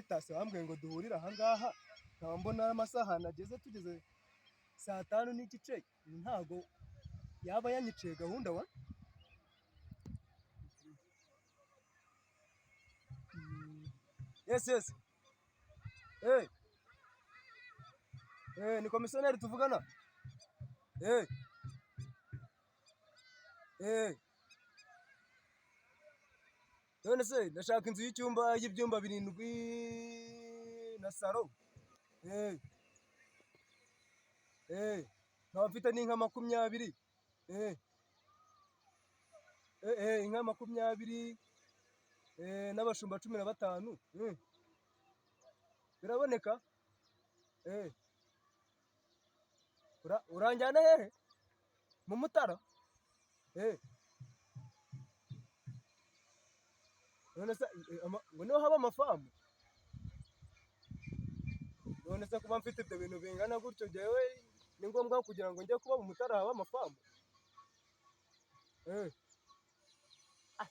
Tasi wambwiye ngo duhurire aha ngaha nkaba mbona amasaha nageze tugeze saa 5 n'igice ntago yaba yanyiciye gahunda wa yes ni komisioneri tuvugana none se ndashaka inzu y'ibyumba 7 na salo nkaba mfite n'inka 20 inka 20 n'abashumba 15 biraboneka uranjyana hehe mu Mutara none se ngo niho haba amafamu none se kuba mfite ibyo bintu bingana gutyo jewe ni ngombwa kugira ngo njye kuba mu Mutara haba amafamu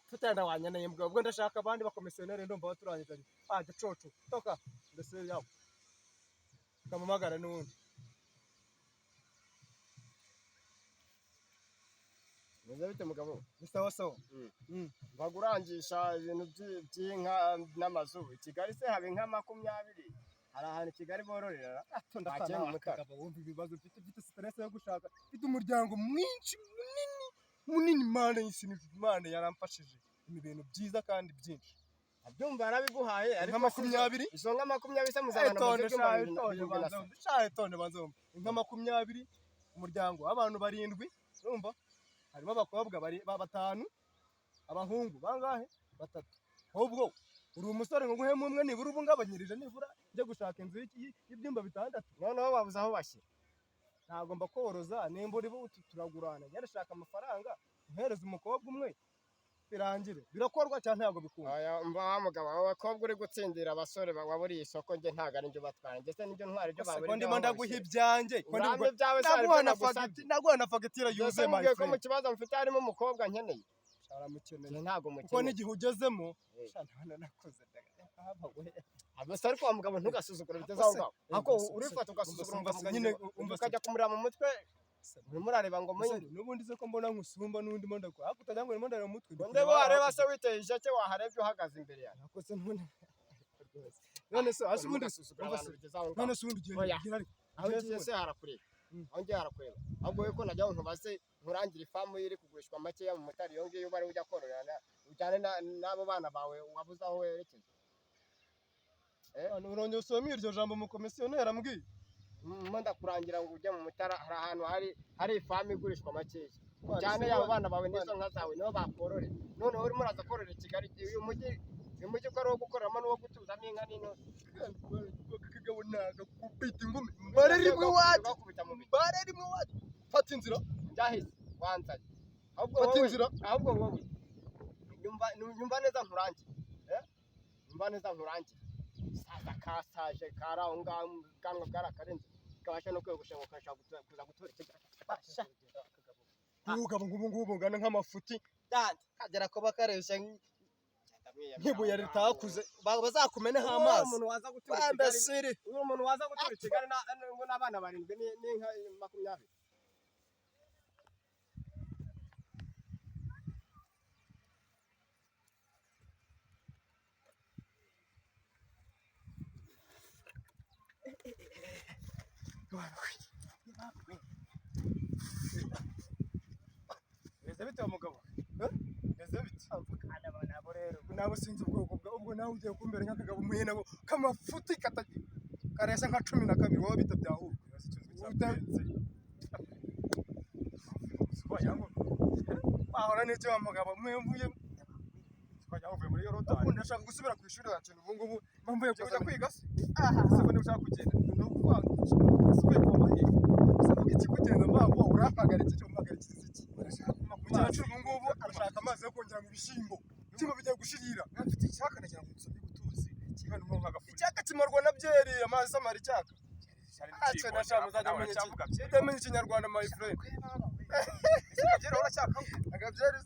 tutenda wanyaneye mbwa ubwo ndashaka abandi bakomisiyoneri ndumva baturangizanye gicoco toka ndetse yawo kamamagara n'undi Neza bite mugabo bisawa sawa bagurangisha ibintu by'inka n'amazu Kigali se haba inka 20 hari ahantu Kigali bororera ndakana mugabo wumva ibibazo mfite stress yo gushaka mfite umuryango mwinshi munini Imana y'Imana yaramfashije ibintu byiza kandi byinshi abyumva yarabiguhaye ariko 20 izo nka 20 se muzabana tonde banzomba inka 20 umuryango abantu 7 urumva harimo abakobwa 5 abahungu bangahe 3 ahubwo uri umusore ngo guhema umwe nibura ubu ngabanyirije nibura njye gushaka inzu y'ibyumba 6 noneho babuze aho bashyira ntago mba koroza nimba uri bo turagurana yarashaka amafaranga mpereza umukobwa umwe birangire birakorwa cyane ntago bikunda aya mba mugabo abakobwa uri gutsindira abasore waburiye isoko nge ntago ari nje batwara ndetse n'ibyo ntwari byo baburi ndimo ndaguha ibyanjye naguha na fagitire yuze my friend ko mu kibazo mfite harimo umukobwa nkeneye aramukeneye ntago mukeneye kuko n'igihe ugezemo shana nakoze abasore kwa mugabo ntugasuzugura bitezaho ngaho ako urifata ugasuzugura umva nyine ukajya kumurira mu mutwe murareba ngo menye nubundi ze ko mbona nkusumba nundi monda ko akutajya ngo monda mu mutwe ndebo areba se witeye ijake waharebye uhagaze imbere yawe nakose none se asubundi none se undi gihe aho ngiye se harakureba aho ngiye harakureba ahubwo we ko najya ntubaze nkurangira ifamu iri kugurishwa make ya mu Mutari yo ngiye bari ujya kororana ujyane n'abo bana bawe wabuze aho werekeza urongeye usomye iryo jambo mu komisiyoneri ambwiye munda kurangira ngo ujye mu Mutara hari ahantu hari ifamu igurishwa make cyane yabo bana bawe n'izo nka zawe niho bakorore none uri muraza korora Kigali uyu mujyi ko ari wo gukoreramo n'uwo gutuzamo inka n'ino kigabo naga kupita ingumi bare rimwe wacu fata inzira njahise wanzanye ahubwo wowe nyumva neza nkurangiye nyumva neza nkurangiye saza kasaje karaho ngaho kanwa bwarakarenze kabasha no kwegusha ngo kashaka kuza gutora Kigali ubugabo ngubu ngana nk'amafuti dande kagera ko bakareshya nk'ibuye ritakuze bazakumeneho amazi umuntu waza gutura Kigali umuntu waza gutura Kigali n'abana 7 n'inka 20 Neza bite mugabo neza bite nabo rero nabo sinzi ubwoko ubwo nawe ugiye kumbera nk'akagabo muhena kamafuti karesa nka 12 wowe bita byahura ahora n'icyo mugabo mwemvuye twajya uvuye muri Yorodani ndashaka gusubira ku ishuri yacu ubu ngubu mvuye kujya kwiga se siko ndashaka kugenda no kuvuga subiye kwa mahe savuga iki kugenda mbabo urampagara iki cyo mpagara iki umukecuru ubu ngubu arashaka amazi yo kongera mu bishyimbo kimwe bigiye gushirira mfite icyaka nagira ngo nsome gutuzi kimwe n'umwe nkagafu icyaka kimarwa na byeri amazi samara icyaka acha nashaka muzajya menya ikinyarwanda my friend akabyeri uracyaka akabyeri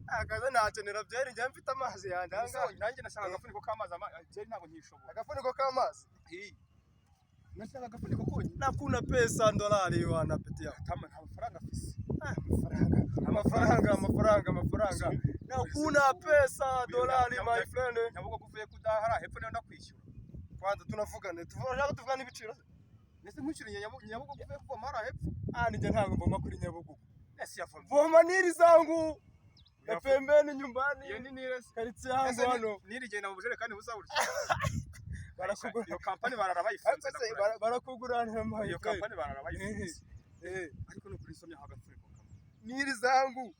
akaza nakenera byeri njya mfite amazi yanjye ahangaha. nanjye nashaka agafuniko k'amazi byeri ntabwo nkishobora. Agafuniko k'amazi. Nashaka agafuniko konyine. Nakuna pesa $1 wanapitia. Kama nta mafaranga afise. Amafaranga. Nakuna pesa $1 my friend. Nyabugo kuvuye kudahara hepfo niyo ndakwishyura. Kwanza tunavugana. Tuvugana ibiciro. Nese nkwishyura Nyabugo kuvuye kuvoma hara hepfo. Nije ntabwo mvoma kuri Nyabugogo. Nese yavoma. Voma nili zangu. Ya pembeni nyumbani. Iyo ni nirese. Karitsiye yangu hano. Nirigenda mu bujerekani buzaburya. Barakugura. Iyo kampani bararabayifunze. Barakuguranira amazi. Iyo kampani bararabayifunze. Ariko no kuri somya hagafuniko kamwe. Nili zangu.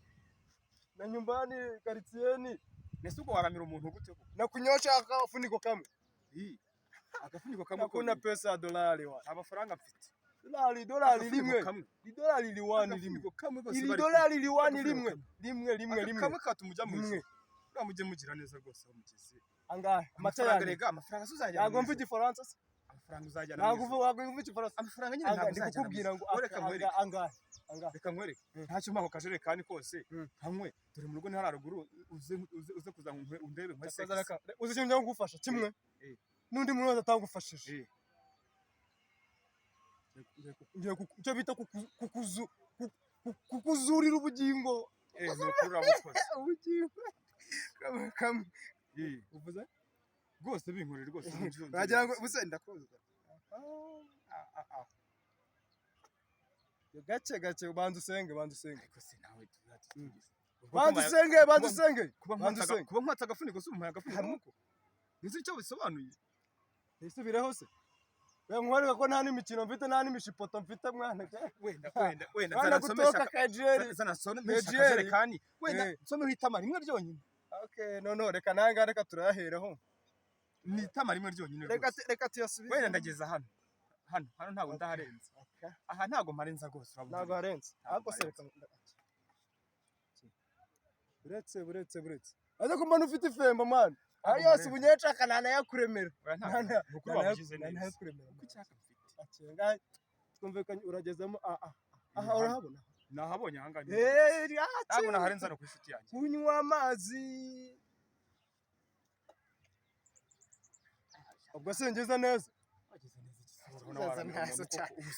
Na nyumbani karitsiyeni. Nese uko waramira umuntu gute ko? Na kunyosha akafuniko kamwe. Agafuniko kamwe. Nakuna pesa $1 wa. Amafaranga mfite. $1 rimwe. $1 liwani rimwe. Ili $1 liwani rimwe. Kamwe katumujya mu isi. Uramujye mugira neza rwose umugezi. Angahe? Amafaranga rega amafaranga uzajya. Ntabwo mvuga Igifaransa se. Amafaranga uzajya. Ntabwo mvuga Igifaransa. Amafaranga nyine ntabwo uzajya. Ndikubwira ngo angahe. Reka nkwereke. Ntacyo mpako kajerekani kose. Hamwe dore mu rugo ni hararuguru uze kuza undebe nkwese. Uzi cyo njya kugufasha kimwe. N'undi muntu wese atagufashije. Icyo bita kukuzurira ubugingo. Nukura mukoze. Ubugingo. Kamwe. Uvuze? Rwose binkorera rwose. Wagira ngo buse ndakoza. Gake banza usenge. Ariko se nawe tubihatse. Banza usenge. Kuba nkwata agafuniko se umuhaye agafuniko. Nzi icyo bisobanuye. Isubireho se. Nkwereka ko nta n'imikino mfite nta n'imishipoto mfite mwana. Wenda zanansomesha kajeri. Zanansomesha kajerekani. Wenda nsome hitama rimwe ryonyine. Okay, no reka nanga reka turaheraho. Ni itama rimwe ryonyine. Reka tuyasubize. Wenda ndageza hano ntabwo ndaharenza. Aha ntabwo marenza rwose urabona. Ntabwo harenza. Ahubwo se reka. Buretse. Aza kumbana ufite ifemba man. Ayose bunyeca kanana yakuremera. Nuko babugize neza. Yakuremera. Kucyaka mfite. Acenga twumvikanye uragezemo aha urahabona. Nahabonye ahanganye. Ntabwo naharenza no ku inshuti yanjye. Kunywa amazi. Ubwo sengeza neza.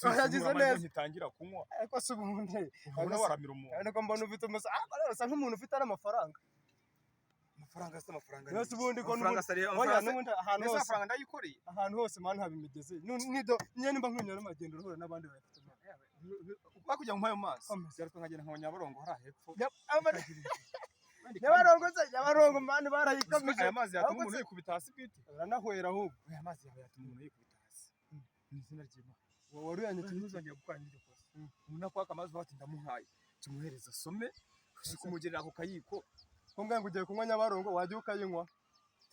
Wagize neza. Ngitangira kunywa. Ariko se ubundi. Ubona waramira umuntu. Ariko mbona ufite umusa. Barasa nk'umuntu ufite amafaranga. Amafaranga. Yose ubundi ko n'ubundi ahantu hose. Amafaranga ndayikoreye. Ahantu hose man habimigeze. Nido nyene mba nkwinyura n'amagendo ruhura n'abandi bayafite. Bakujya mu mayo mazi. Cyariko nkagenda nkabanya Nyabarongo hara hepfo. Nyabarongo mani barayikamije. Aya mazi yatuma umuntu yikubita hasi bwite. Uranahwera ahubwo. Aya mazi yawe yatuma umuntu yikubita hasi. Ni izina ry'Imana. Wari yanyitse ntuzongera gukora n'iryo kosa. Umuntu kwaka amazi bati ndamuhaye. Tumuhereza some. Kumugerera ku kayiko. Ko ngo ugiye kunywa Nyabarongo wajya ukayinywa.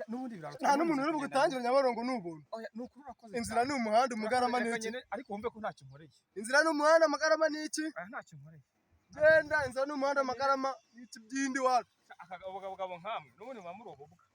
N'ubundi biraro. Nta n'umuntu uri bugutangira Nyabarongo n'ubuntu. Nukuri urakoze. Inzira ni umuhanda umugarama n'iki. Ariko wumve ko ntacyo nkoreye. Inzira ni umuhanda amagarama n'iki. Ntacyo nkoreye. Genda inzira ni umuhanda amagarama n'iki byindi wacu. Akagabo nkamwe n'ubundi mwamurobo bwa.